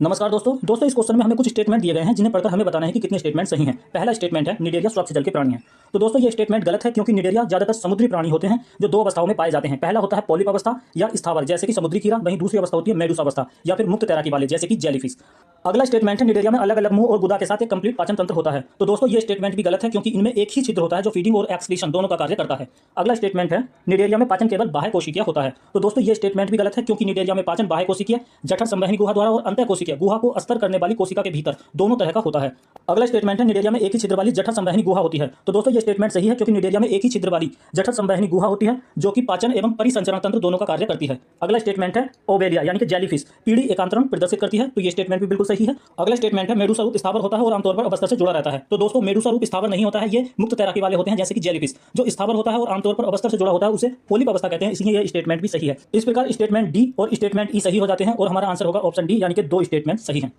नमस्कार दोस्तों इस क्वेश्चन में हमें कुछ स्टेटमेंट दिए गए हैं जिन्हें पढ़कर हमें बताना है कि कितने स्टेटमेंट सही हैं। पहला स्टेटमेंट है निडेरिया स्वच्छ जल के प्राणी हैं। तो दोस्तों ये स्टेटमेंट गलत है क्योंकि निडेरिया ज्यादातर समुद्री प्राणी होते हैं जो दो अवस्थाओं में पाए जाते हैं। पहला होता है पॉलिप अवस्था या स्थावर जैसे कि समुद्री कीड़ा, वहीं दूसरी अवस्था होती है मेडूसा अवस्था या फिर मुक्त तैराकी वाले जैसे कि जेलीफिश। अगला स्टेटमेंट है निडेरिया में अलग अलग मुंह और गुदा के साथ एक कंप्लीट पाचन तंत्र होता है। तो दोस्तों ये स्टेटमेंट भी गलत है क्योंकि इनमें एक ही छिद्र होता है जो फीडिंग और एक्सक्रीशन दोनों का कार्य करता है। अगला स्टेटमेंट है निडेरिया में पाचन केवल बाह्य कोशिकीय होता है। तो दोस्तों ये स्टेटमेंट भी गलत है क्योंकि निडेरिया में पाचन बाह्य कोशिकीय, जठर संवहनी गुहा द्वारा और अंतः कोशिकीय गुहा को अस्तर करने वाली कोशिका के भीतर दोनों तरह का होता है। अगला स्टेटमेंट है निडेरिया में एक ही छिद्र वाली जठर संवहनी गुहा होती है। तो दोस्तों ये स्टेटमेंट सही है क्योंकि निडेरिया में एक ही छिद्र वाली जठर संवहनी गुहा होती है जो कि पाचन एवं परिसंचरण तंत्र दोनों का कार्य करती है। अगला स्टेटमेंट है ओवेरिया यानी कि जेलीफिश पीढ़ी एकांतरण प्रदर्शित करती है। तो ये स्टेटमेंट भी बिल्कुल सही है। अगला स्टेटमेंट है मेडूसा रूप स्थावर होता है और आमतौर पर अवस्था से जुड़ा रहता है। तो दोस्तों मेडूसा रूप स्थावर नहीं होता है, ये मुक्त तैराकी वाले होते हैं जैसे कि जेलीफिश। जो स्थावर होता है और आमतौर पर अवस्था से जुड़ा होता है उसे पोलिप अवस्था कहते हैं, इसलिए ये स्टेटमेंट भी सही है। इस प्रकार स्टेटमेंट डी और स्टेटमेंट ई सही हो जाते हैं और हमारा आंसर होगा ऑप्शन डी यानी कि दो स्टेटमेंट सही है।